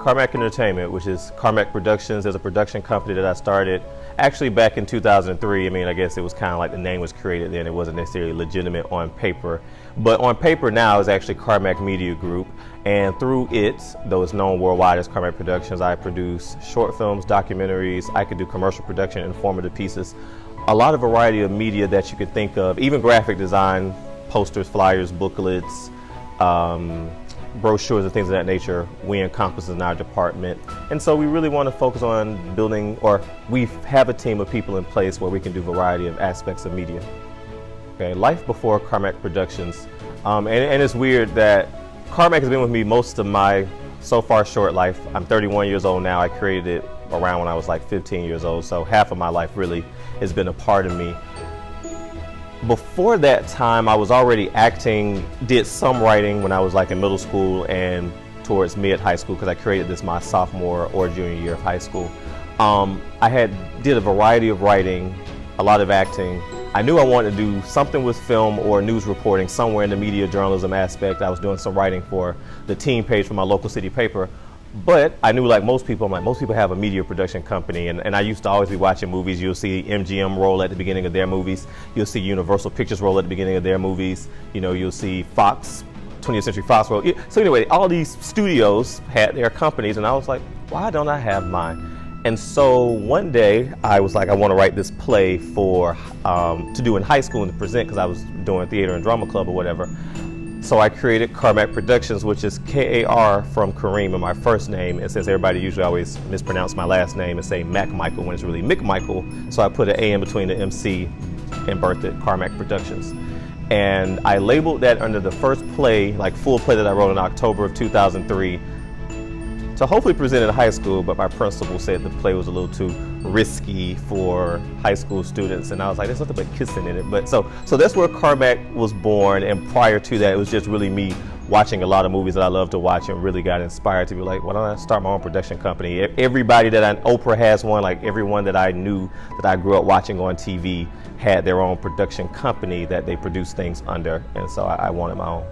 KARMAC Entertainment, which is KARMAC Productions, is a production company that I started actually back in 2003. I mean, I guess it was kind of like the name was created then. It wasn't necessarily legitimate on paper. But on paper now is actually KARMAC Media Group. And through it, though it's known worldwide as KARMAC Productions, I produce short films, documentaries. I could do commercial production, informative pieces, a lot of variety of media that you could think of, even graphic design, posters, flyers, booklets, brochures and things of that nature we encompass in our department. And so we really want to focus on building, or we have a team of people in place where we can do a variety of aspects of media. Okay, life before KARMAC Productions. And it's weird that KARMAC has been with me most of my so far short life. I'm 31 years old now. I created it around when I was like 15 years old, so half of my life really has been a part of me. Before that time, I was already acting, did some writing when I was like in middle school and towards mid-high school, because I created this my sophomore or junior year of high school. I did a variety of writing, a lot of acting. I knew I wanted to do something with film or news reporting somewhere in the media journalism aspect. I was doing some writing for the team page for my local city paper. But I knew, like most people, most people have a media production company, and I used to always be watching movies. You'll see MGM roll at the beginning of their movies. You'll see Universal Pictures roll at the beginning of their movies. You know, you'll see Fox, 20th Century Fox roll. So anyway, all these studios had their companies, and I was like, why don't I have mine? And so one day I was like, I want to write this play for to do in high school and to present, because I was doing theater and drama club or whatever. So I created KARMAC Productions, which is K-A-R from Kareem in my first name. And since everybody usually always mispronounce my last name and say Mac Michael when it's really Mick Michael, so I put an A in between the MC and birthed it KARMAC Productions. And I labeled that under the first play, like full play that I wrote in October of 2003, to hopefully present in high school, but my principal said the play was a little too risky for high school students, and I was like, there's nothing but kissing in it. But so that's where KARMAC was born, and prior to that, it was just really me watching a lot of movies that I love to watch and really got inspired to be like, why don't I start my own production company? Everybody Oprah has one, like everyone that I knew that I grew up watching on TV had their own production company that they produced things under, and so I wanted my own.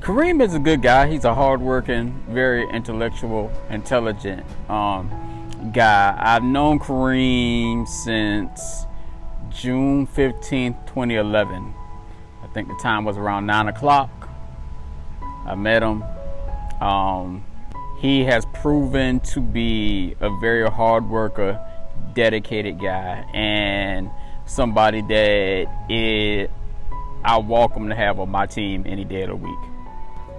Kareem is a good guy. He's a hardworking, very intellectual, intelligent guy. I've known Kareem since June 15th, 2011. I think the time was around 9 o'clock. I met him. He has proven to be a very hard worker, dedicated guy, and somebody that I welcome to have on my team any day of the week.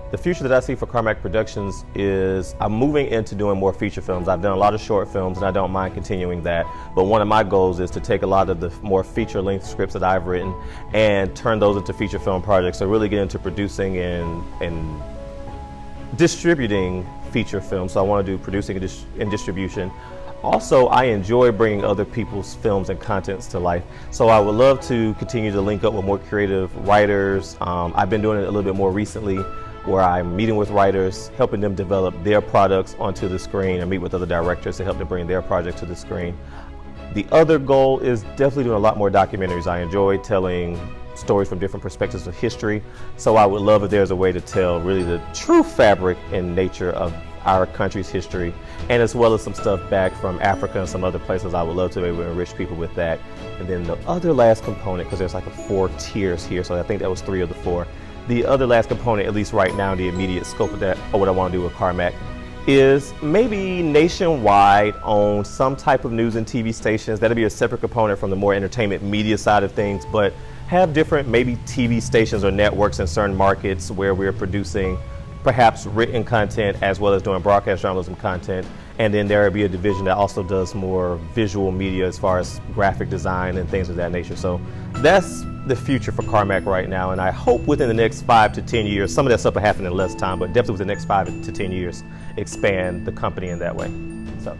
The future that I see for KARMAC Productions is I'm moving into doing more feature films. I've done a lot of short films, and I don't mind continuing that. But one of my goals is to take a lot of the more feature-length scripts that I've written and turn those into feature film projects. So really get into producing and distributing feature films. So I want to do producing and distribution. Also, I enjoy bringing other people's films and contents to life. So I would love to continue to link up with more creative writers. I've been doing it a little bit more recently, where I'm meeting with writers, helping them develop their products onto the screen, and meet with other directors to help them bring their project to the screen. The other goal is definitely doing a lot more documentaries. I enjoy telling stories from different perspectives of history, so I would love if there's a way to tell really the true fabric and nature of our country's history, and as well as some stuff back from Africa and some other places. I would love to be able to enrich people with that. And then the other last component, because there's like 4 tiers here, so I think that was 3 of the 4. The other last component, at least right now, the immediate scope of that, or what I want to do with KARMAC, is maybe nationwide own some type of news and TV stations. That'll be a separate component from the more entertainment media side of things, but have different maybe TV stations or networks in certain markets where we're producing perhaps written content as well as doing broadcast journalism content. And then there will be a division that also does more visual media as far as graphic design and things of that nature. So that's the future for KARMAC right now, and I hope within the next 5 to 10 years, some of that stuff will happen in less time, but definitely within the next 5 to 10 years, expand the company in that way. So.